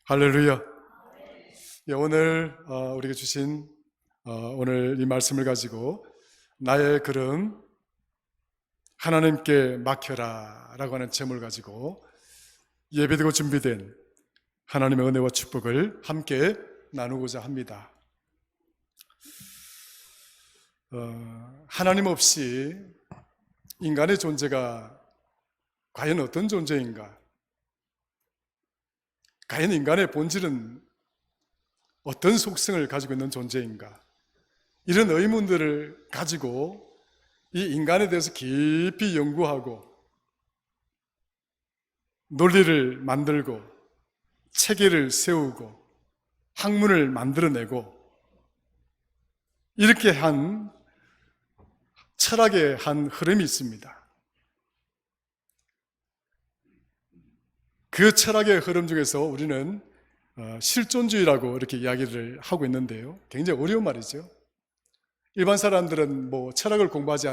할렐루야. 예, 오늘 우리에게 주신 오늘 이 말씀을 가지고 나의 걸음 하나님께 맡겨라 라고 하는 제목을 가지고 예배되고 준비된 하나님의 은혜와 축복을 함께 나누고자 합니다. 하나님 없이 인간의 존재가 과연 어떤 존재인가? 과연 인간의 본질은 어떤 속성을 가지고 있는 존재인가? 이런 의문들을 가지고 이 인간에 대해서 깊이 연구하고 논리를 만들고 체계를 세우고 학문을 만들어내고 이렇게 한 철학의 한 흐름이 있습니다. 그 철학의 흐름 중에서 우리는 실존주의라고 이렇게 이야기를 하고 있는데요. 굉장히 어려운 말이죠. 일반 사람들은 철학을 공부하지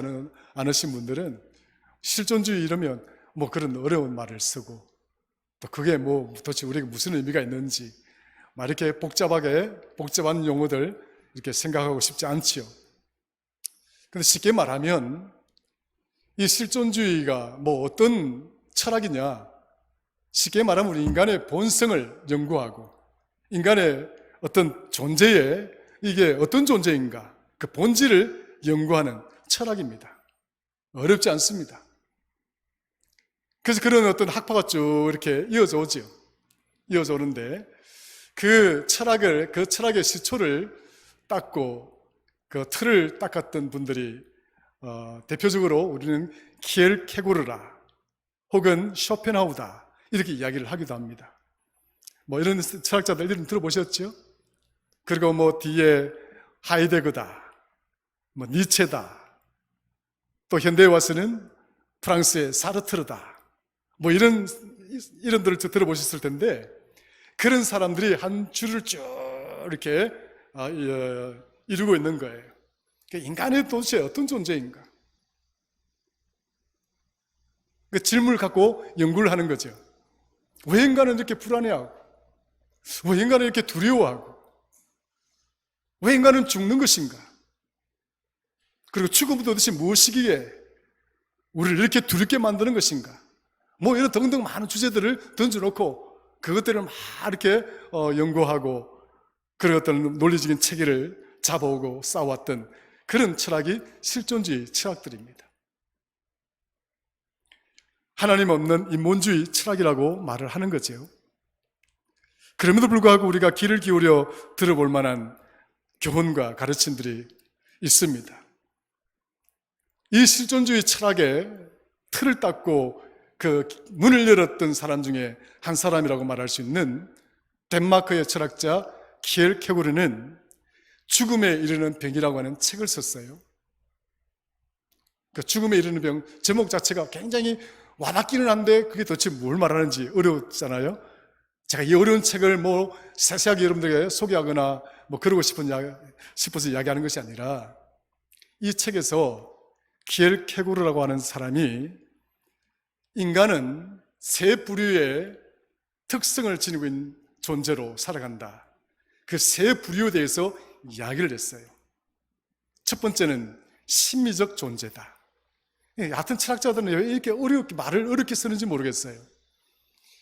않으신 분들은 실존주의 이러면 그런 어려운 말을 쓰고 또 그게 도대체 우리에게 무슨 의미가 있는지 이렇게 복잡한 용어들 이렇게 생각하고 싶지 않지요. 근데 쉽게 말하면 이 실존주의가 어떤 철학이냐? 쉽게 말하면 우리 인간의 본성을 연구하고 인간의 어떤 존재에 이게 어떤 존재인가 그 본질을 연구하는 철학입니다. 어렵지 않습니다. 그래서 그런 어떤 학파가 쭉 이렇게 이어져 오죠. 이어져 오는데 그 철학의 시초를 닦고 그 틀을 닦았던 분들이 대표적으로 우리는 키엘케고르라 혹은 쇼펜하우다 이렇게 이야기를 하기도 합니다. 이런 철학자들 이름 들어보셨죠? 그리고 뒤에 하이데거다, 니체다, 또 현대에 와서는 프랑스의 사르트르다, 이런 이름들을 들어보셨을 텐데 그런 사람들이 한 줄을 쭉 이렇게 이루고 있는 거예요. 인간의 도대체 어떤 존재인가? 그 질문을 갖고 연구를 하는 거죠. 왜 인간은 이렇게 불안해하고 왜 인간은 이렇게 두려워하고 왜 인간은 죽는 것인가? 그리고 죽음은 도대체 무엇이기에 우리를 이렇게 두렵게 만드는 것인가? 이런 등등 많은 주제들을 던져놓고 그것들을 막 이렇게 연구하고 그런 어떤 논리적인 체계를 잡아오고 쌓아왔던 그런 철학이 실존주의 철학들입니다. 하나님 없는 인본주의 철학이라고 말을 하는 거죠. 그럼에도 불구하고 우리가 귀를 기울여 들어볼 만한 교훈과 가르침들이 있습니다. 이 실존주의 철학의 틀을 닦고 그 문을 열었던 사람 중에 한 사람이라고 말할 수 있는 덴마크의 철학자 키엘케고르는 죽음에 이르는 병이라고 하는 책을 썼어요. 그 죽음에 이르는 병 제목 자체가 굉장히 와닿기는 한데 그게 도대체 뭘 말하는지 어려웠잖아요. 제가 이 어려운 책을 세세하게 여러분들에게 소개하거나 그러고 싶어서 이야기하는 것이 아니라 이 책에서 키엘케고르라고 하는 사람이 인간은 세 부류의 특성을 지니고 있는 존재로 살아간다. 그 세 부류에 대해서 이야기를 했어요. 첫 번째는 심미적 존재다. 같은 철학자들은 왜 이렇게 말을 어렵게 쓰는지 모르겠어요.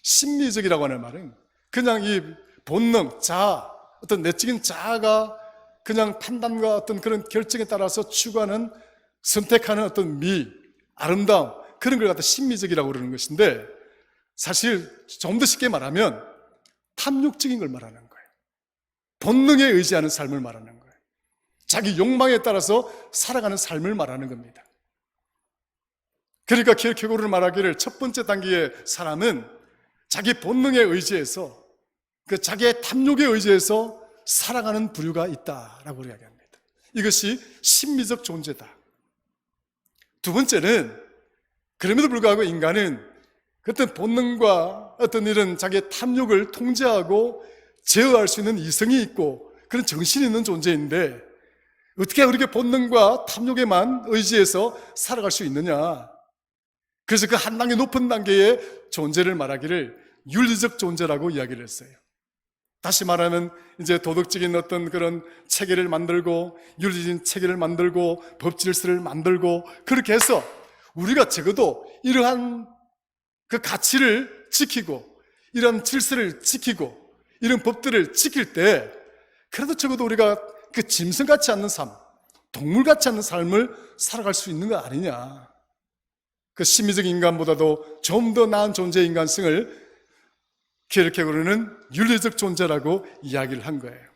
심리적이라고 하는 말은 그냥 이 본능, 자아, 어떤 내적인 자아가 그냥 판단과 어떤 그런 결정에 따라서 추구하는 선택하는 어떤 미, 아름다움 그런 걸 갖다 심미적이라고 그러는 것인데 사실 좀 더 쉽게 말하면 탐욕적인 걸 말하는 거예요. 본능에 의지하는 삶을 말하는 거예요. 자기 욕망에 따라서 살아가는 삶을 말하는 겁니다. 그러니까 키엘케고르는 말하기를 첫 번째 단계의 사람은 자기 본능에 의지해서 그 자기의 탐욕에 의지해서 살아가는 부류가 있다라고 이야기합니다. 이것이 심미적 존재다. 두 번째는 그럼에도 불구하고 인간은 어떤 본능과 어떤 이런 자기의 탐욕을 통제하고 제어할 수 있는 이성이 있고 그런 정신이 있는 존재인데 어떻게 그렇게 본능과 탐욕에만 의지해서 살아갈 수 있느냐? 그래서 그 한 단계 높은 단계의 존재를 말하기를 윤리적 존재라고 이야기를 했어요. 다시 말하면 이제 도덕적인 어떤 그런 체계를 만들고 윤리적인 체계를 만들고 법 질서를 만들고 그렇게 해서 우리가 적어도 이러한 그 가치를 지키고 이런 질서를 지키고 이런 법들을 지킬 때 그래도 적어도 우리가 그 짐승 같지 않는 삶, 동물 같지 않는 삶을 살아갈 수 있는 거 아니냐. 그 심미적 인간보다도 좀 더 나은 존재의 인간성을 키에르케고르는 윤리적 존재라고 이야기를 한 거예요.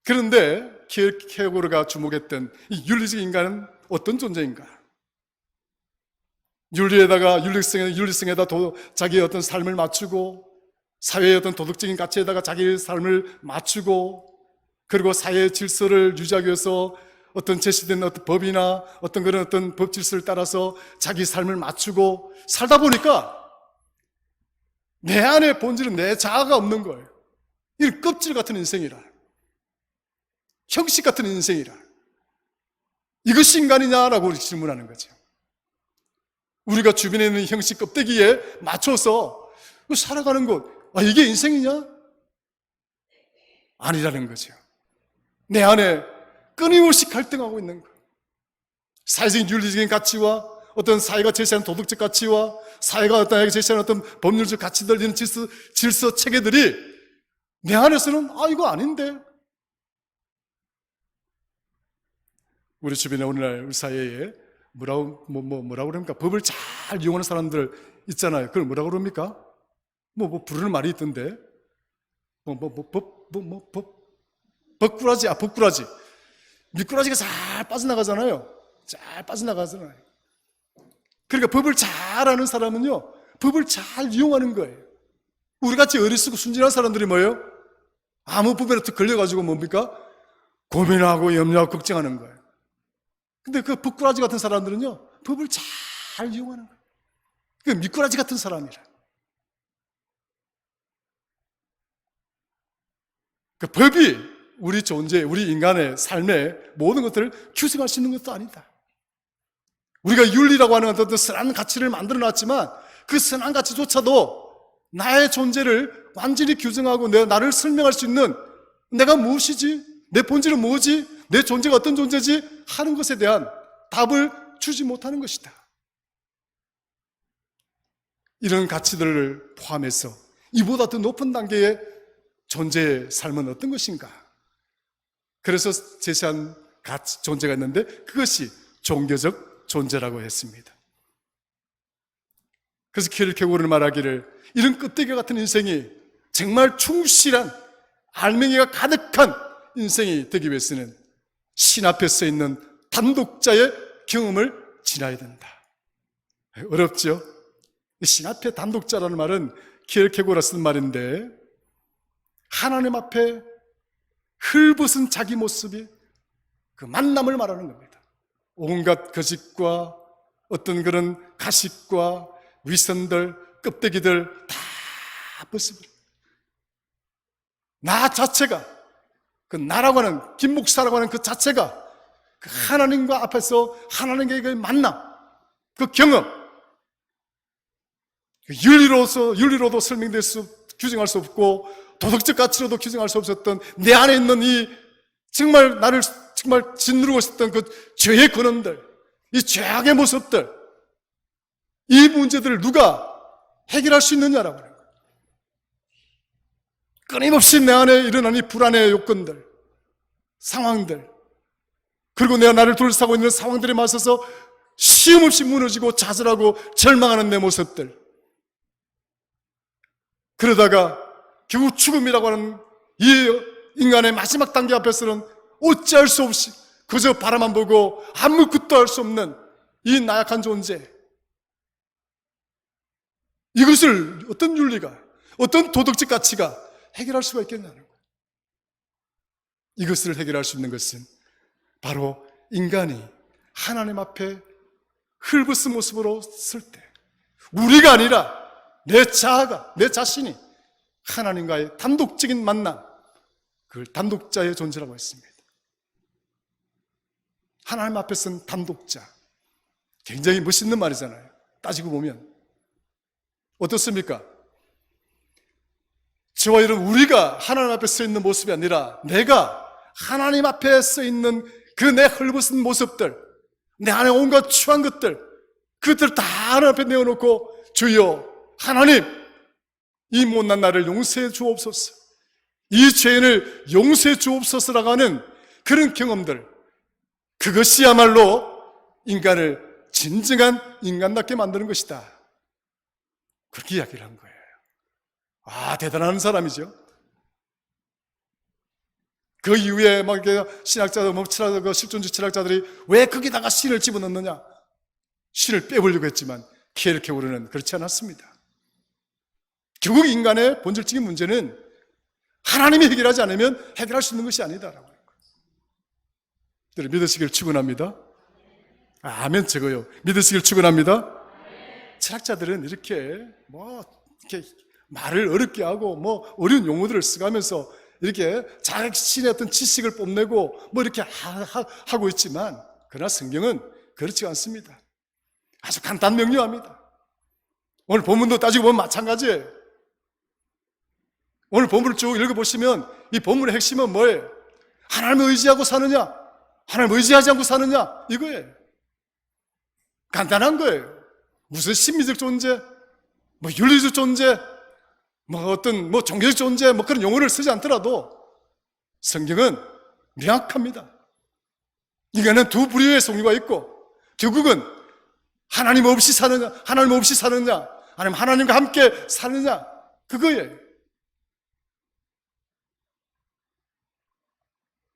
그런데 키에르케고르가 주목했던 이 윤리적 인간은 어떤 존재인가? 윤리성에다 자기의 어떤 삶을 맞추고 사회의 어떤 도덕적인 가치에다가 자기의 삶을 맞추고 그리고 사회의 질서를 유지하기 위해서 어떤 제시된 어떤 법이나 어떤 그런 어떤 법 질서를 따라서 자기 삶을 맞추고 살다 보니까 내 안의 본질은 내 자아가 없는 거예요. 이런 껍질 같은 인생이라, 형식 같은 인생이라, 이것이 인간이냐라고 질문하는 거죠. 우리가 주변에 있는 형식 껍데기에 맞춰서 살아가는 것, 이게 인생이냐? 아니라는 거죠. 내 안에 끊임없이 갈등하고 있는 거예요. 사회적인 윤리적인 가치와 어떤 사회가 제시하는 도덕적 가치와 사회가 어떤 제시하는 어떤 법률적 가치들, 이런 질서 체계들이 내 안에서는 이거 아닌데. 우리 주변에 오늘날 우리 사회에 뭐라고 그럽니까? 법을 잘 이용하는 사람들 있잖아요. 그걸 뭐라고 그럽니까? 부르는 말이 있던데. 법꾸라지. 미꾸라지가 잘 빠져나가잖아요. 잘 빠져나가잖아요. 그러니까 법을 잘 아는 사람은요, 법을 잘 이용하는 거예요. 우리같이 어리석고 순진한 사람들이 뭐예요? 아무 법에라도 걸려가지고 뭡니까? 고민하고 염려하고 걱정하는 거예요. 근데 그 법꾸라지 같은 사람들은요, 법을 잘 이용하는 거예요. 그 미꾸라지 같은 사람이라. 그 법이 우리 존재, 우리 인간의 삶의 모든 것들을 규정할 수 있는 것도 아니다. 우리가 윤리라고 하는 어떤 선한 가치를 만들어 놨지만 그 선한 가치조차도 나의 존재를 완전히 규정하고 나를 설명할 수 있는 내가 무엇이지? 내 본질은 뭐지? 내 존재가 어떤 존재지? 하는 것에 대한 답을 주지 못하는 것이다. 이런 가치들을 포함해서 이보다 더 높은 단계의 존재의 삶은 어떤 것인가? 그래서 제시한 존재가 있는데 그것이 종교적 존재라고 했습니다. 그래서 키에르케고르는 말하기를 이런 껍데기 같은 인생이 정말 충실한 알맹이가 가득한 인생이 되기 위해서는 신 앞에 서 있는 단독자의 경험을 지나야 된다. 어렵죠? 신 앞에 단독자라는 말은 키에르케고르가 쓴 말인데 하나님 앞에 헐벗은 자기 모습이 그 만남을 말하는 겁니다. 온갖 거짓과 어떤 그런 가식과 위선들, 껍데기들 다 벗어버려. 나 자체가, 그 나라고 하는, 김 목사라고 하는 그 자체가 그 하나님과 앞에서 하나님과의 그 만남, 그 경험, 윤리로도 규정할 수 없고 도덕적 가치로도 규정할 수 없었던 내 안에 있는 이 정말 나를 정말 짓누르고 있었던 그 죄의 근원들, 이 죄악의 모습들, 이 문제들을 누가 해결할 수 있느냐라고 하는 거예요. 끊임없이 내 안에 일어난 이 불안의 요건들, 상황들, 그리고 내가 나를 둘러싸고 있는 상황들에 맞서서 시험없이 무너지고 좌절하고 절망하는 내 모습들, 그러다가 결국 죽음이라고 하는 이 인간의 마지막 단계 앞에서는 어찌할 수 없이 그저 바라만 보고 아무것도 할 수 없는 이 나약한 존재, 이것을 어떤 윤리가, 어떤 도덕적 가치가 해결할 수가 있겠냐는 거예요. 이것을 해결할 수 있는 것은 바로 인간이 하나님 앞에 헐벗은 모습으로 설 때, 우리가 아니라 내 자아가, 내 자신이 하나님과의 단독적인 만남, 그걸 단독자의 존재라고 했습니다. 하나님 앞에 선 단독자, 굉장히 멋있는 말이잖아요. 따지고 보면 어떻습니까? 저와 여러분, 우리가 하나님 앞에 서 있는 모습이 아니라 내가 하나님 앞에 서 있는 그 내 헐벗은 모습들, 내 안에 온갖 추한 것들, 그것들 다 하나님 앞에 내어놓고 주여 하나님, 이 못난 나를 용서해 주옵소서, 이 죄인을 용서해 주옵소서라고 하는 그런 경험들, 그것이야말로 인간을 진정한 인간답게 만드는 것이다. 그렇게 이야기를 한 거예요. 아, 대단한 사람이죠. 그 이후에 막 신학자들, 실존주의 철학자들이 왜 거기다가 신을 집어넣느냐? 신을 빼보려고 했지만 케르케고르는 그렇지 않았습니다. 결국 인간의 본질적인 문제는 하나님이 해결하지 않으면 해결할 수 있는 것이 아니다라고 하는 거예요. 믿으시길 축원합니다. 아멘. 저거요. 믿으시길 축원합니다. 철학자들은 이렇게 이렇게 말을 어렵게 하고 어려운 용어들을 써가면서 이렇게 자신의 어떤 지식을 뽐내고 이렇게 하고 있지만, 그러나 성경은 그렇지 않습니다. 아주 간단 명료합니다. 오늘 본문도 따지고 보면 마찬가지예요. 오늘 본문을 쭉 읽어보시면 이 본문의 핵심은 뭐예요? 하나님을 의지하고 사느냐, 하나님을 의지하지 않고 사느냐, 이거예요. 간단한 거예요. 무슨 심리적 존재, 윤리적 존재, 어떤 종교적 존재, 그런 용어를 쓰지 않더라도 성경은 명확합니다. 인간은 두 부류의 종류가 있고, 결국은 하나님 없이 사느냐, 아니면 하나님과 함께 사느냐, 그거예요.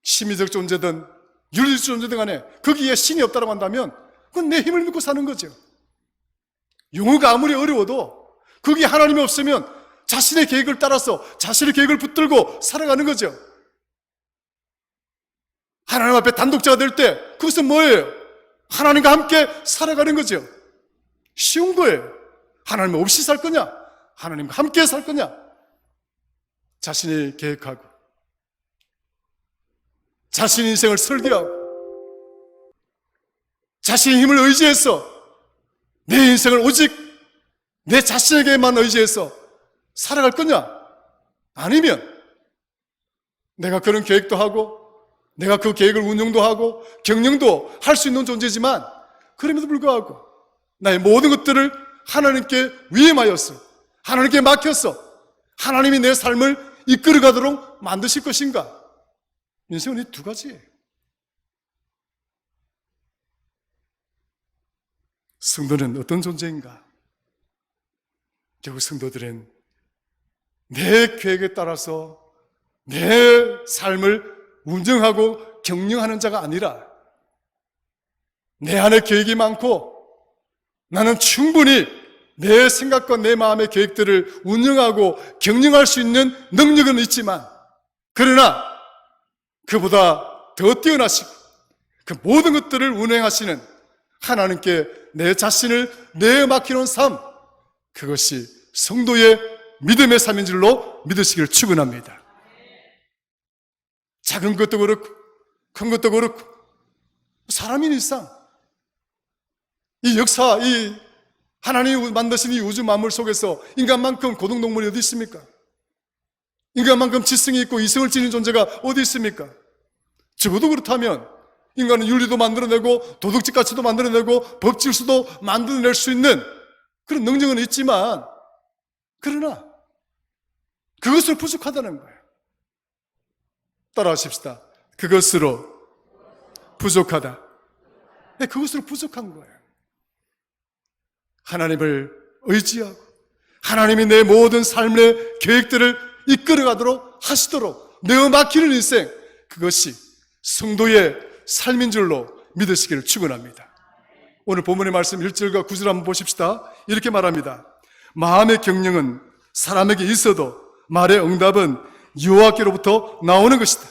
심리적 존재든 윤리적 존재든 간에 거기에 신이 없다고 한다면 그건 내 힘을 믿고 사는 거죠. 용어가 아무리 어려워도 거기에 하나님이 없으면 자신의 계획을 따라서 자신의 계획을 붙들고 살아가는 거죠. 하나님 앞에 단독자가 될 때 그것은 뭐예요? 하나님과 함께 살아가는 거죠. 쉬운 거예요. 하나님 없이 살 거냐, 하나님과 함께 살 거냐, 자신이 계획하고 자신의 인생을 설계하고 자신의 힘을 의지해서 내 인생을 오직 내 자신에게만 의지해서 살아갈 거냐, 아니면 내가 그런 계획도 하고 내가 그 계획을 운영도 하고 경영도 할 수 있는 존재지만, 그럼에도 불구하고 나의 모든 것들을 하나님께 위임하였어, 하나님께 맡겼어, 하나님이 내 삶을 이끌어가도록 만드실 것인가? 인생은 이 두 가지예요. 성도는 어떤 존재인가? 결국 성도들은 내 계획에 따라서 내 삶을 운영하고 경영하는 자가 아니라, 내 안에 계획이 많고 나는 충분히 내 생각과 내 마음의 계획들을 운영하고 경영할 수 있는 능력은 있지만, 그러나 그보다 더 뛰어나시고 그 모든 것들을 운행하시는 하나님께 내 자신을 내맡기는 삶, 그것이 성도의 믿음의 삶인 줄로 믿으시기를 축원합니다. 작은 것도 그렇고 큰 것도 그렇고, 사람인 이상 이 역사, 이 하나님이 만드신 이 우주 만물 속에서 인간만큼 고등동물이 어디 있습니까? 인간만큼 지성이 있고 이성을 지닌 존재가 어디 있습니까? 적어도 그렇다면 인간은 윤리도 만들어내고 도덕적 가치도 만들어내고 법 질서도 만들어낼 수 있는 그런 능력은 있지만, 그러나 그것으로 부족하다는 거예요. 따라하십시다. 그것으로 부족하다. 네, 그것으로 부족한 거예요. 하나님을 의지하고 하나님이 내 모든 삶의 계획들을 이끌어가도록 하시도록 내어 맡기는 인생, 그것이 성도의 삶인 줄로 믿으시기를 축원합니다. 오늘 본문의 말씀 1절과 9절 한번 보십시다. 이렇게 말합니다. 마음의 경영은 사람에게 있어도 말의 응답은 여호와께로부터 나오는 것이다.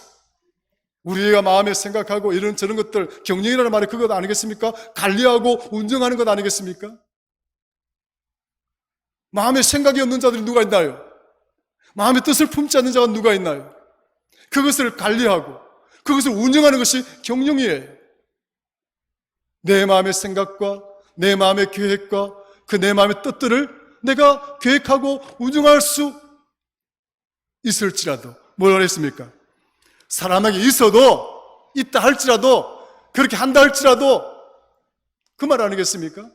우리가 마음에 생각하고 이런 저런 것들, 경영이라는 말이 그것 아니겠습니까? 관리하고 운영하는 것 아니겠습니까? 마음에 생각이 없는 자들이 누가 있나요? 마음의 뜻을 품지 않는 자가 누가 있나요? 그것을 관리하고 그것을 운영하는 것이 경영이에요. 내 마음의 생각과 내 마음의 계획과 그 내 마음의 뜻들을 내가 계획하고 운영할 수 있을지라도 뭐라 했습니까? 사람에게 있다 할지라도, 그렇게 한다 할지라도, 그 말 아니겠습니까?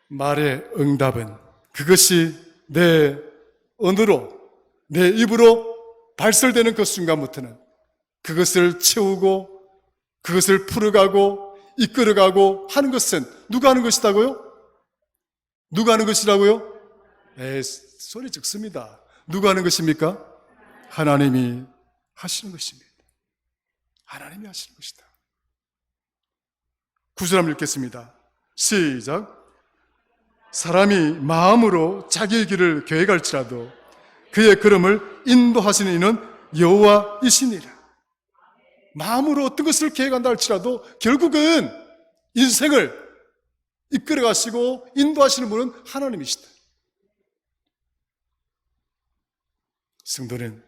말의 응답은 그것이 내 언어로, 내 입으로 발설되는 그 순간부터는 그것을 채우고 그것을 풀어가고 이끌어가고 하는 것은 누가 하는 것이라고요? 누가 하는 것이라고요? 소리 적습니다. 누가 하는 것입니까? 하나님이 하시는 것입니다. 하나님이 하시는 것이다. 9절 한번 읽겠습니다. 시작. 사람이 마음으로 자기의 길을 계획할지라도 그의 걸음을 인도하시는 이는 여호와이시니라. 마음으로 어떤 것을 계획한다 할지라도 결국은 인생을 이끌어 가시고 인도하시는 분은 하나님이시다. 성도는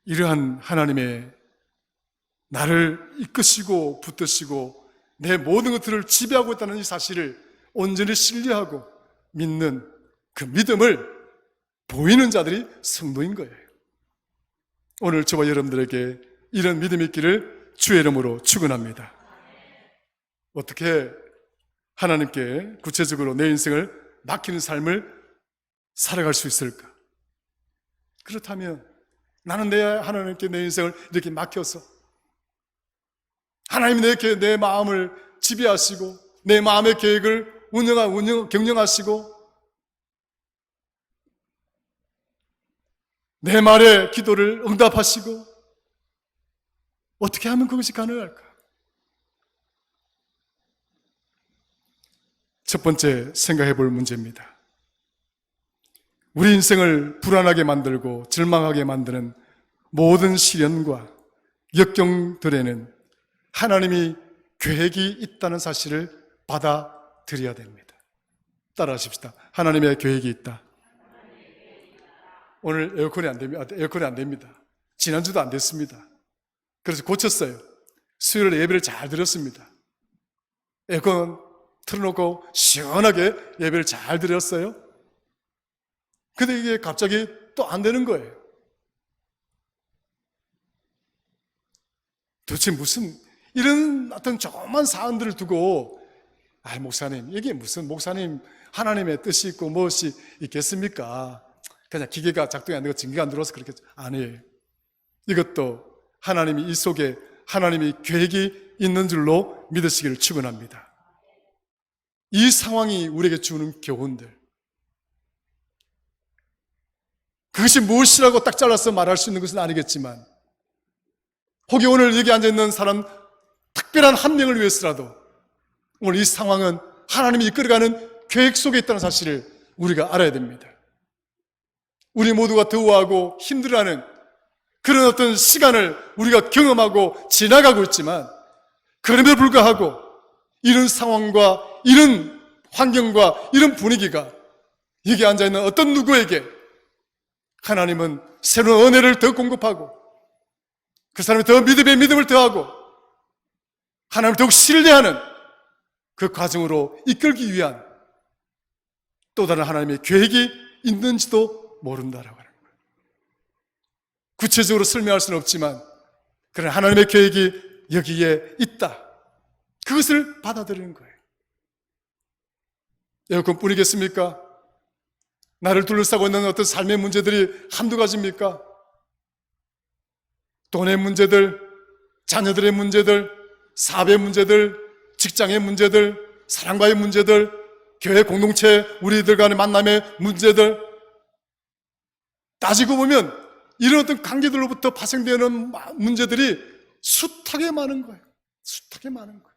이러한 하나님의 나를 이끄시고 붙드시고 내 모든 것들을 지배하고 있다는 이 사실을 온전히 신뢰하고 믿는 그 믿음을 보이는 자들이 성도인 거예요. 오늘 저와 여러분들에게 이런 믿음이 있기를 주의 이름으로 축원합니다. 어떻게 하나님께 구체적으로 내 인생을 맡기는 삶을 살아갈 수 있을까? 그렇다면 나는 하나님께 내 인생을 이렇게 맡겨서 하나님이 내 마음을 지배하시고 내 마음의 계획을 경영하시고 내 말에 기도를 응답하시고 어떻게 하면 그것이 가능할까? 첫 번째 생각해 볼 문제입니다. 우리 인생을 불안하게 만들고 절망하게 만드는 모든 시련과 역경들에는 하나님이 계획이 있다는 사실을 받아들여야 됩니다. 따라하십시다. 하나님의 계획이 있다. 오늘 에어컨이 안 됩니다. 지난주도 안 됐습니다. 그래서 고쳤어요. 수요일에 예배를 잘 드렸습니다. 에어컨 틀어놓고 시원하게 예배를 잘 드렸어요. 근데 이게 갑자기 또 안 되는 거예요. 도대체 무슨 이런 어떤 조그만 사안들을 두고 목사님 이게 무슨 목사님 하나님의 뜻이 있고 무엇이 있겠습니까? 그냥 기계가 작동이 안 되고 전기가 안 들어와서 그렇게 아니에요. 이것도 하나님이 이 속에 하나님이 계획이 있는 줄로 믿으시기를 축원합니다. 이 상황이 우리에게 주는 교훈들, 그것이 무엇이라고 딱 잘라서 말할 수 있는 것은 아니겠지만 혹이 오늘 여기 앉아있는 사람 특별한 한 명을 위해서라도 오늘 이 상황은 하나님이 이끌어가는 계획 속에 있다는 사실을 우리가 알아야 됩니다. 우리 모두가 더워하고 힘들어하는 그런 어떤 시간을 우리가 경험하고 지나가고 있지만 그럼에도 불구하고 이런 상황과 이런 환경과 이런 분위기가 여기 앉아있는 어떤 누구에게 하나님은 새로운 은혜를 더 공급하고 그 사람이 더 믿음에 믿음을 더하고 하나님을 더욱 신뢰하는 그 과정으로 이끌기 위한 또 다른 하나님의 계획이 있는지도 모른다라고 하는 거예요. 구체적으로 설명할 수는 없지만 그런 하나님의 계획이 여기에 있다. 그것을 받아들이는 거예요. 에어컨뿐이겠습니까? 나를 둘러싸고 있는 어떤 삶의 문제들이 한두 가지입니까? 돈의 문제들, 자녀들의 문제들, 사업의 문제들, 직장의 문제들, 사랑과의 문제들, 교회 공동체 우리들 간의 만남의 문제들, 따지고 보면 이런 어떤 관계들로부터 파생되는 문제들이 숱하게 많은 거예요. 숱하게 많은 거예요.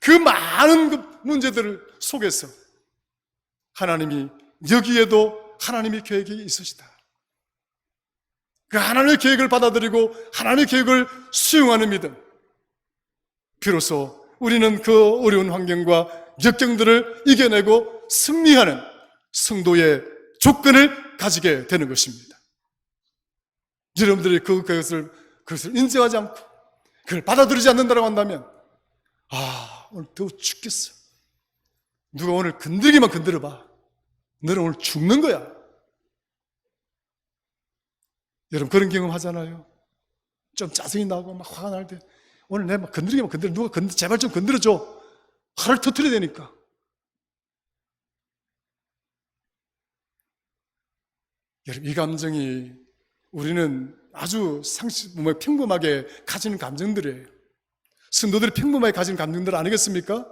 그 많은 그 문제들 속에서 하나님이 여기에도 하나님의 계획이 있으시다. 그 하나님의 계획을 받아들이고 하나님의 계획을 수용하는 믿음. 비로소 우리는 그 어려운 환경과 역경들을 이겨내고 승리하는 성도의 조건을 가지게 되는 것입니다. 여러분들이 그것을 인정하지 않고 그걸 받아들이지 않는다고 한다면 오늘 더워 죽겠어. 누가 오늘 건드리기만 건드려봐. 너는 오늘 죽는 거야. 여러분 그런 경험 하잖아요. 좀 짜증이 나고 막 화가 날 때 오늘 내가 막 건드리기만 건드려. 누가 제발 좀 건드려줘. 화를 터뜨려야 되니까. 여러분 이 감정이 우리는 아주 평범하게 가지는 감정들이에요. 성도들이 평범하게 가지는 감정들 아니겠습니까?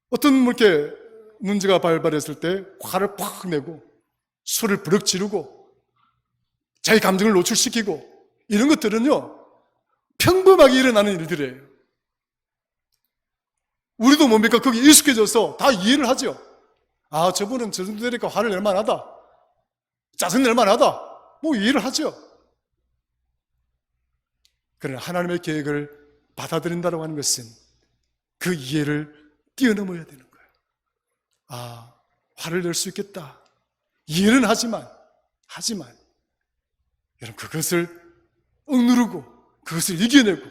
어떤 이렇게 문제가 발발했을 때 화를 팍 내고 소리를 부럭 지르고 자기 감정을 노출시키고 이런 것들은요 평범하게 일어나는 일들이에요. 우리도 뭡니까? 거기 익숙해져서 다 이해를 하죠. 아, 저분은 저 정도 되니까 화를 낼 만하다, 짜증 낼 만하다, 뭐 이해를 하죠. 그러나 하나님의 계획을 받아들인다고 하는 것은 그 이해를 뛰어넘어야 되는 거예요. 아, 화를 낼 수 있겠다, 이해는 하지만 여러분 그것을 억누르고 그것을 이겨내고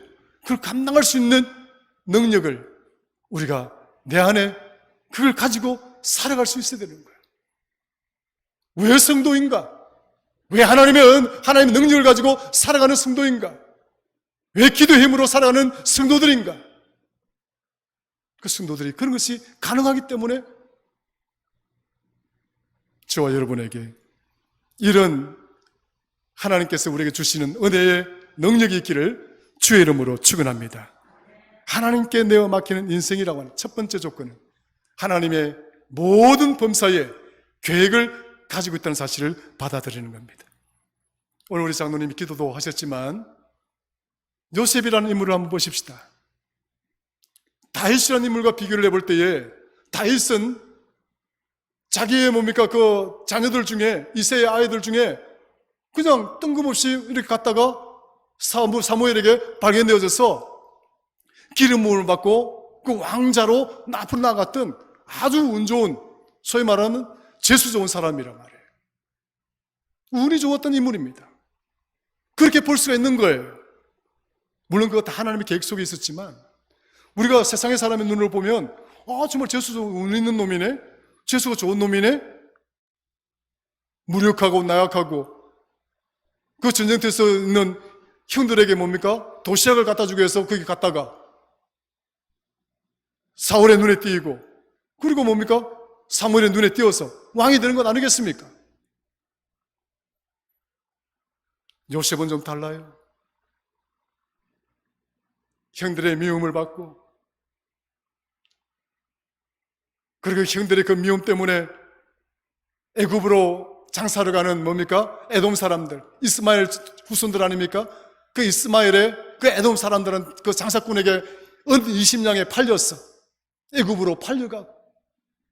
그걸 감당할 수 있는 능력을 우리가 내 안에 그걸 가지고 살아갈 수 있어야 되는 거예요. 왜 성도인가? 왜 하나님의 능력을 가지고 살아가는 성도인가? 왜 기도의 힘으로 살아가는 성도들인가? 그 성도들이 그런 것이 가능하기 때문에 저와 여러분에게 이런 하나님께서 우리에게 주시는 은혜의 능력이 있기를 주의 이름으로 축원합니다. 하나님께 내어 맡기는 인생이라고 하는 첫 번째 조건은 하나님의 모든 범사에 계획을 가지고 있다는 사실을 받아들이는 겁니다. 오늘 우리 장로님이 기도도 하셨지만 요셉이라는 인물을 한번 보십시다. 다윗이라는 인물과 비교를 해볼 때에 다윗은 자기의 그 자녀들 중에 이세의 아이들 중에 그냥 뜬금없이 이렇게 갔다가 사무엘에게 발견되어져서 기름 부음을 받고 그 왕자로 앞으로 나갔던 아주 운 좋은, 소위 말하는 재수 좋은 사람이란 말이에요. 운이 좋았던 인물입니다. 그렇게 볼 수가 있는 거예요. 물론 그거 다 하나님의 계획 속에 있었지만 우리가 세상의 사람의 눈으로 보면 정말 재수 운 있는 놈이네, 재수가 좋은 놈이네, 무력하고 나약하고 그 전쟁터에서 있는 형들에게 도시락을 갖다 주기 위해서 거기 갔다가 사울의 눈에 띄고 그리고 사무엘의 눈에 띄어서 왕이 되는 건 아니겠습니까? 요셉은 좀 달라요. 형들의 미움을 받고 그리고 형들의 그 미움 때문에 애굽으로 장사를 가는 에돔 사람들, 이스마엘 후손들 아닙니까? 그 이스마엘의 그 에돔 사람들은 그 장사꾼에게 은 20냥에 팔렸어. 애굽으로 팔려가고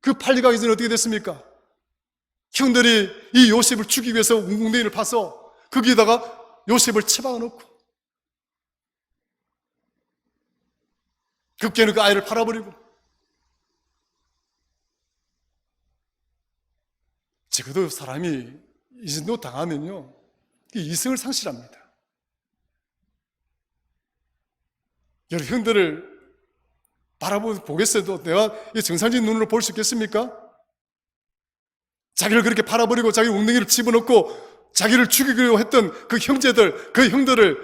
그 팔려가기 전에 어떻게 됐습니까? 형들이 이 요셉을 죽이기 위해서 웅궁댕이를 파서 거기에다가 요셉을 처박아 놓고 급기에는 그 아이를 팔아버리고 적어도 사람이 이 정도 당하면요 이성을 상실합니다. 여러분 형들을 보겠어도 내가 정상적인 눈으로 볼 수 있겠습니까? 자기를 그렇게 팔아버리고 자기 웅덩이를 집어넣고 자기를 죽이려고 했던 그 형제들, 그 형들을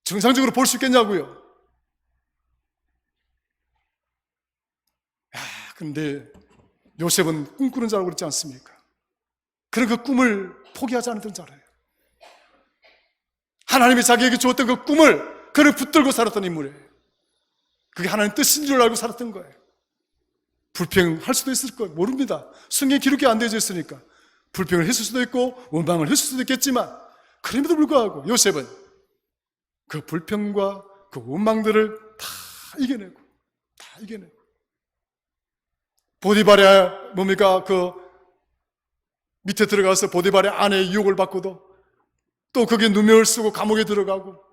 정상적으로 볼 수 있겠냐고요. 근데 요셉은 꿈꾸는 자라고 그랬지 않습니까? 그런 그 꿈을 포기하지 않았던 자라요. 하나님이 자기에게 주었던 그 꿈을 그를 붙들고 살았던 인물이에요. 그게 하나님 뜻인 줄 알고 살았던 거예요. 불평할 수도 있을 거예요. 모릅니다. 성경에 기록이 안 되어져 있으니까. 불평을 했을 수도 있고 원망을 했을 수도 있겠지만 그럼에도 불구하고 요셉은 그 불평과 그 원망들을 다 이겨내고 보디발의 그 밑에 들어가서 보디발의 아내의 유혹을 받고도 또 거기에 누명을 쓰고 감옥에 들어가고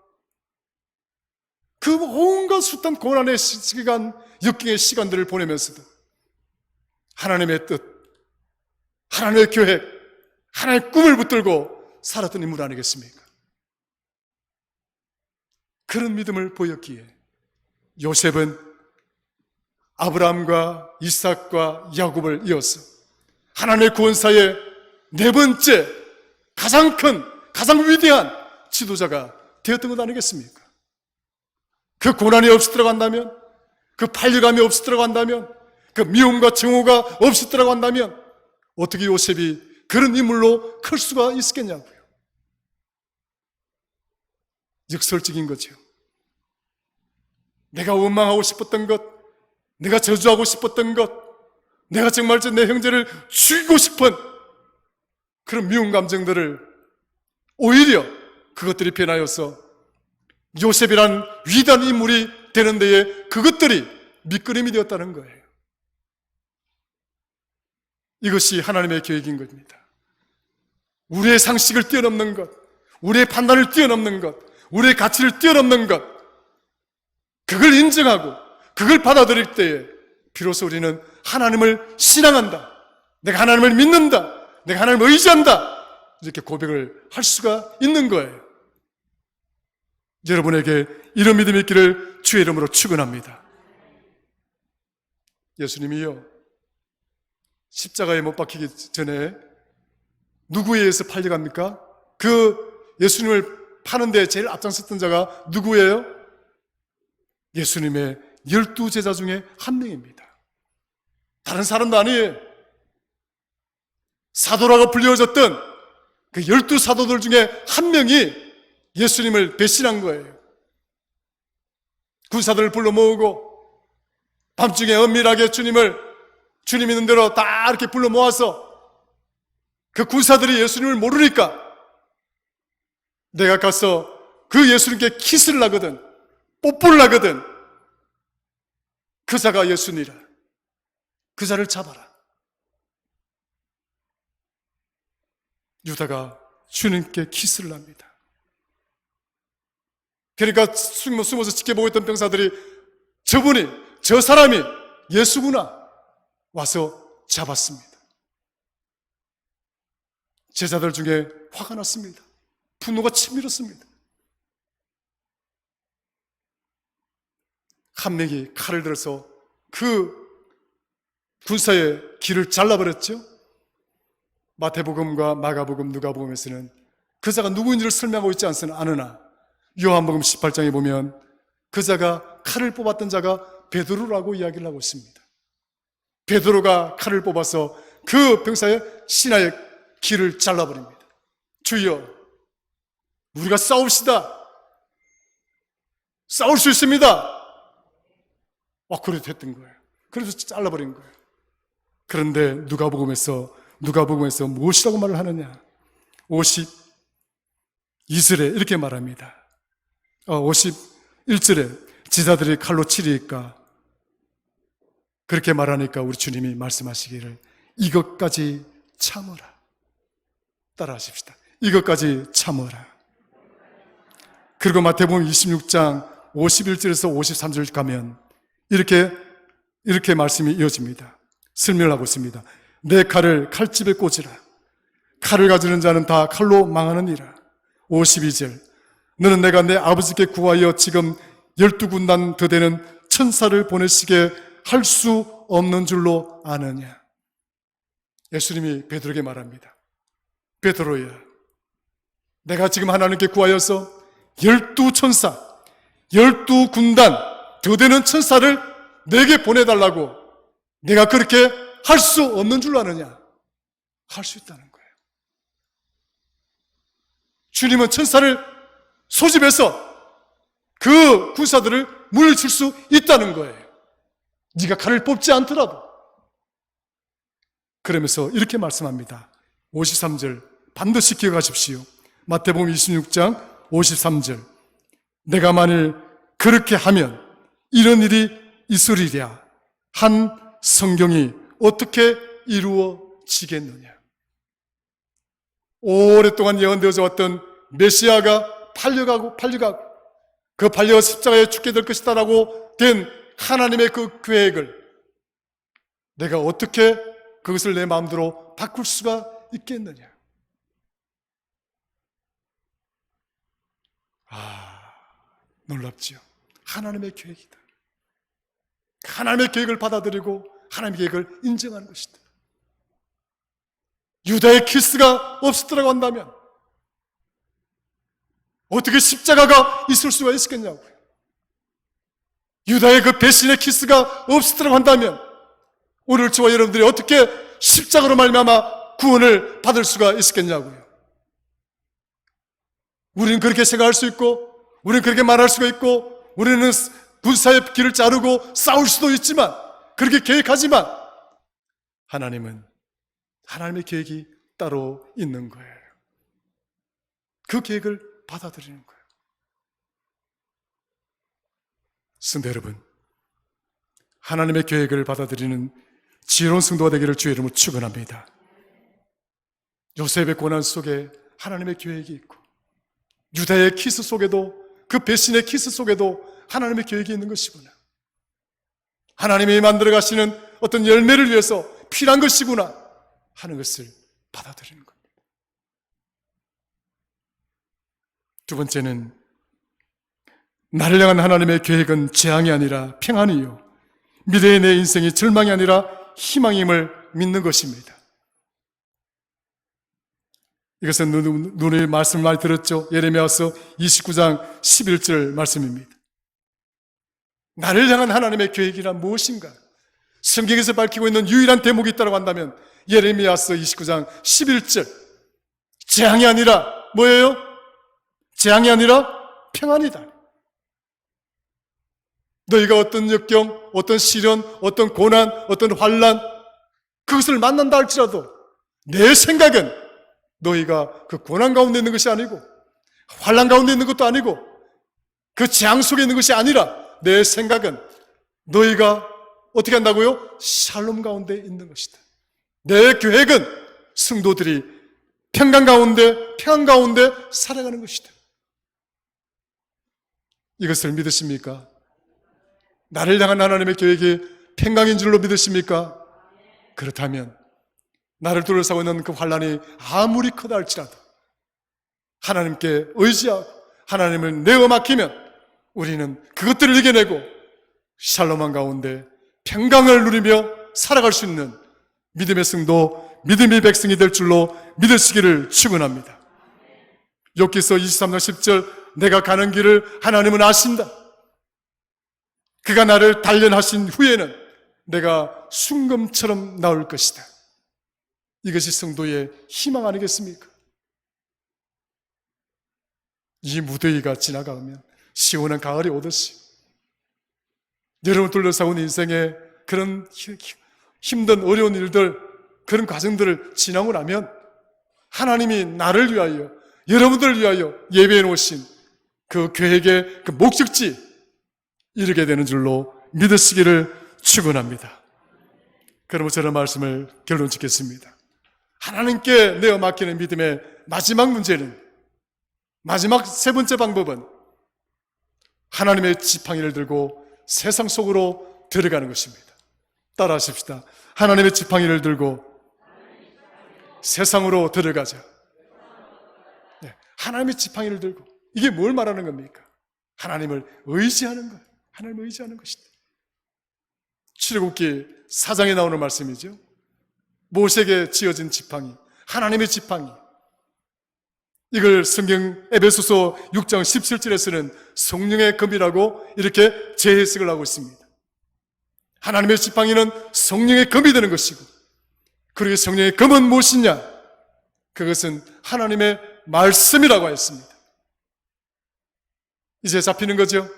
그 온갖 숱한 고난의 시간, 역경의 시간들을 보내면서도 하나님의 뜻, 하나님의 계획, 하나님의 꿈을 붙들고 살았던 인물 아니겠습니까? 그런 믿음을 보였기에 요셉은 아브라함과 이삭과 야곱을 이어서 하나님의 구원사의 네 번째 가장 큰, 가장 위대한 지도자가 되었던 것 아니겠습니까? 그 고난이 없었더라고 한다면, 그 팔려감이 없었더라고 한다면, 그 미움과 증오가 없었더라고 한다면 어떻게 요셉이 그런 인물로 클 수가 있었겠냐고요. 역설적인 거죠. 내가 원망하고 싶었던 것, 내가 저주하고 싶었던 것, 내가 정말 내 형제를 죽이고 싶은 그런 미운 감정들을 오히려 그것들이 변하여서 요셉이란 위대한 인물이 되는 데에 그것들이 밑그림이 되었다는 거예요. 이것이 하나님의 계획인 겁니다. 우리의 상식을 뛰어넘는 것, 우리의 판단을 뛰어넘는 것, 우리의 가치를 뛰어넘는 것, 그걸 인정하고 그걸 받아들일 때에 비로소 우리는 하나님을 신앙한다, 내가 하나님을 믿는다, 내가 하나님을 의지한다, 이렇게 고백을 할 수가 있는 거예요. 여러분에게 이런 믿음이 있기를 주의 이름으로 축원합니다. 예수님이요, 십자가에 못 박히기 전에 누구에 의해서 팔려갑니까? 그 예수님을 파는데 제일 앞장섰던 자가 누구예요? 예수님의 12제자 중에 한 명입니다. 다른 사람도 아니에요. 사도라고 불려졌던 그 12사도들 중에 한 명이 예수님을 배신한 거예요. 군사들을 불러 모으고 밤중에 은밀하게 주님 있는 대로 다 이렇게 불러 모아서 그 군사들이 예수님을 모르니까 내가 가서 그 예수님께 키스를 하거든, 뽀뽀를 하거든, 그 자가 예수니라, 그 자를 잡아라. 유다가 주님께 키스를 합니다. 그러니까 숨어서 지켜보고 있던 병사들이 저 사람이 예수구나 와서 잡았습니다. 제자들 중에 화가 났습니다. 분노가 치밀었습니다. 한 명이 칼을 들어서 그 군사의 귀를 잘라버렸죠. 마태복음과 마가복음, 누가복음에서는 그 자가 누구인지를 설명하고 있지 않으나 요한복음 18장에 보면 그 자가 칼을 뽑았던 자가 베드로라고 이야기를 하고 있습니다. 베드로가 칼을 뽑아서 그 병사의 신하의 귀를 잘라버립니다. 주여, 우리가 싸웁시다. 싸울 수 있습니다. 그래도 됐던 거예요. 그래서 잘라버린 거예요. 그런데 누가복음에서 무엇이라고 말을 하느냐? 52절에 이렇게 말합니다. 51절에 지자들이 칼로 치리까 그렇게 말하니까 우리 주님이 말씀하시기를 이것까지 참으라. 따라하십시다. 이것까지 참으라. 그리고 마태복음 26장 51절에서 53절 가면 이렇게 말씀이 이어집니다. 설명을 하고 있습니다. 내 칼을 칼집에 꽂으라. 칼을 가지는 자는 다 칼로 망하느니라. 52절 너는 내가 내 아버지께 구하여 지금 12군단 더 되는 천사를 보내시게 할 수 없는 줄로 아느냐. 예수님이 베드로에게 말합니다. 베드로야, 내가 지금 하나님께 구하여서 12천사, 12군단 더 되는 천사를 내게 보내달라고 내가 그렇게 할 수 없는 줄로 아느냐. 할 수 있다는 거예요. 주님은 천사를 소집해서 그 군사들을 물리칠 수 있다는 거예요. 네가 칼을 뽑지 않더라도. 그러면서 이렇게 말씀합니다. 53절 반드시 기억하십시오. 마태복음 26장 53절 내가 만일 그렇게 하면 이런 일이 있으리랴 한 성경이 어떻게 이루어지겠느냐. 오랫동안 예언되어져 왔던 메시아가 팔려가고 그 팔려 십자가에 죽게 될 것이다라고 된 하나님의 그 계획을 내가 어떻게 그것을 내 마음대로 바꿀 수가 있겠느냐. 놀랍지요. 하나님의 계획이다. 하나님의 계획을 받아들이고 하나님의 계획을 인정하는 것이다. 유다의 키스가 없었더라고 한다면, 어떻게 십자가가 있을 수가 있었겠냐고요. 유다의 그 배신의 키스가 없었다고 한다면 오늘 저와 여러분들이 어떻게 십자가로 말미암아 구원을 받을 수가 있었겠냐고요. 우리는 그렇게 생각할 수 있고, 우리는 그렇게 말할 수가 있고, 우리는 군사의 길을 자르고 싸울 수도 있지만, 그렇게 계획하지만 하나님은 하나님의 계획이 따로 있는 거예요. 그 계획을 받아들이는 거예요. 성도 여러분, 하나님의 계획을 받아들이는 지혜로운 성도가 되기를 주의 이름으로 축원합니다. 요셉의 고난 속에 하나님의 계획이 있고, 유다의 키스 속에도, 그 배신의 키스 속에도 하나님의 계획이 있는 것이구나. 하나님이 만들어 가시는 어떤 열매를 위해서 필요한 것이구나 하는 것을 받아들이는 겁니다. 두 번째는 나를 향한 하나님의 계획은 재앙이 아니라 평안이요, 미래의 내 인생이 절망이 아니라 희망임을 믿는 것입니다. 이것은 누누이 말씀을 많이 들었죠. 예레미야서 29장 11절 말씀입니다. 나를 향한 하나님의 계획이란 무엇인가? 성경에서 밝히고 있는 유일한 대목이 있다고 한다면 예레미야서 29장 11절, 재앙이 아니라 뭐예요? 재앙이 아니라 평안이다. 너희가 어떤 역경, 어떤 시련, 어떤 고난, 어떤 환난, 그것을 만난다 할지라도 내 생각은 너희가 그 고난 가운데 있는 것이 아니고 환난 가운데 있는 것도 아니고 그 재앙 속에 있는 것이 아니라 내 생각은 너희가 어떻게 한다고요? 샬롬 가운데 있는 것이다. 내 계획은 성도들이 평강 가운데 살아가는 것이다. 이것을 믿으십니까? 나를 향한 하나님의 계획이 평강인 줄로 믿으십니까? 그렇다면 나를 둘러싸고 있는 그 환난이 아무리 크다 할지라도 하나님께 의지하고 하나님을 내어 맡기면 우리는 그것들을 이겨내고 샬롬한 가운데 평강을 누리며 살아갈 수 있는 믿음의 성도, 믿음의 백성이 될 줄로 믿으시기를 축원합니다. 욥기서 23장 10절, 내가 가는 길을 하나님은 아신다. 그가 나를 단련하신 후에는 내가 순금처럼 나올 것이다. 이것이 성도의 희망 아니겠습니까? 이 무더위가 지나가면 시원한 가을이 오듯이 여러분 둘러싸고 인생에 그런 힘든 어려운 일들, 그런 과정들을 지나고 나면 하나님이 나를 위하여, 여러분들을 위하여 예배해 놓으신 그 계획의 그 목적지 이르게 되는 줄로 믿으시기를 축원합니다. 그러면 저는 말씀을 결론 짓겠습니다. 하나님께 내어 맡기는 믿음의 마지막 문제는, 마지막 세 번째 방법은 하나님의 지팡이를 들고 세상 속으로 들어가는 것입니다. 따라 하십시다. 하나님의 지팡이를 들고 세상으로 들어가자. 네, 하나님의 지팡이를 들고, 이게 뭘 말하는 겁니까? 하나님을 의지하는 것, 하나님을 의지하는 것이다. 출애굽기 4장에 나오는 말씀이죠. 모세에게 지어진 지팡이, 하나님의 지팡이. 이걸 성경 에베소서 6장 17절에서는 성령의 검이라고 이렇게 재해석을 하고 있습니다. 하나님의 지팡이는 성령의 검이 되는 것이고, 그리고 성령의 검은 무엇이냐? 그것은 하나님의 말씀이라고 했습니다. 이제 잡히는 거죠.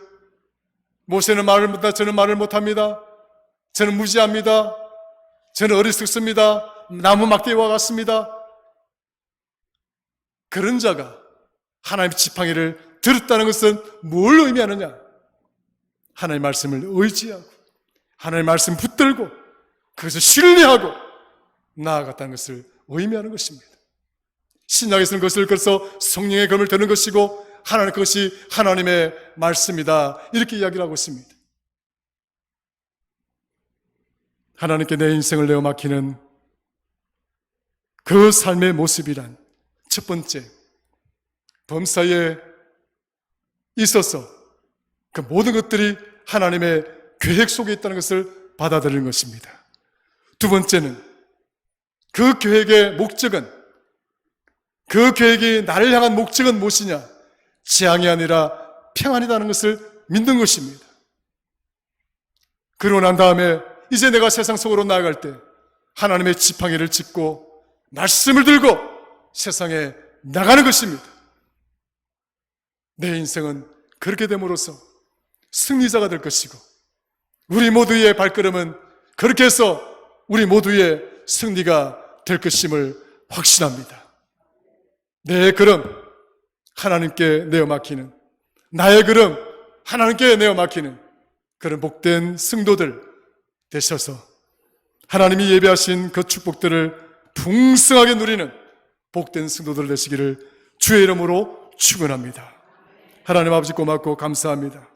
모세는 말을 못한다. 저는 말을 못합니다. 저는 무지합니다. 저는 어리석습니다. 나무 막대기와 같습니다. 그런 자가 하나님의 지팡이를 들었다는 것은 뭘 의미하느냐? 하나님의 말씀을 의지하고 하나님의 말씀 붙들고 그것을 신뢰하고 나아갔다는 것을 의미하는 것입니다. 신약에서는 그것을 그래서 성령의 검을 드는 것이고 하나님, 그것이 하나님의 말씀이다, 이렇게 이야기를 하고 있습니다. 하나님께 내 인생을 내어 맡기는 그 삶의 모습이란, 첫 번째, 범사에 있어서 그 모든 것들이 하나님의 계획 속에 있다는 것을 받아들이는 것입니다. 두 번째는 그 계획의 목적은, 그 계획이 나를 향한 목적은 무엇이냐? 재앙이 아니라 평안이라는 것을 믿는 것입니다. 그러고 난 다음에 이제 내가 세상 속으로 나아갈 때 하나님의 지팡이를 짚고 말씀을 들고 세상에 나가는 것입니다. 내 인생은 그렇게 됨으로써 승리자가 될 것이고 우리 모두의 발걸음은 그렇게 해서 우리 모두의 승리가 될 것임을 확신합니다. 내 걸음 하나님께 내어 맡기는, 나의 걸음 하나님께 내어 맡기는 그런 복된 성도들 되셔서 하나님이 예배하신 그 축복들을 풍성하게 누리는 복된 성도들 되시기를 주의 이름으로 축원합니다. 하나님 아버지 고맙고 감사합니다.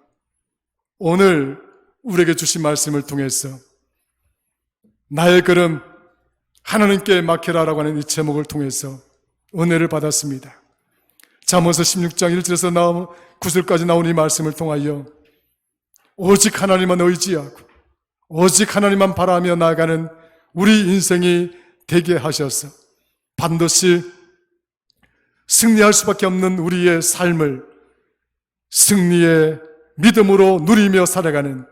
오늘 우리에게 주신 말씀을 통해서 나의 걸음 하나님께 맡기라라고 하는 이 제목을 통해서 은혜를 받았습니다. 잠언서 16장 1절에서 9절까지 나온 이 말씀을 통하여 오직 하나님만 의지하고 오직 하나님만 바라며 나아가는 우리 인생이 되게 하셔서 반드시 승리할 수밖에 없는 우리의 삶을 승리의 믿음으로 누리며 살아가는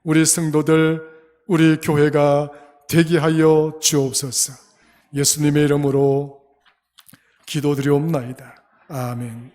우리 성도들, 우리 교회가 되게 하여 주옵소서. 예수님의 이름으로 기도드리옵나이다. 아멘.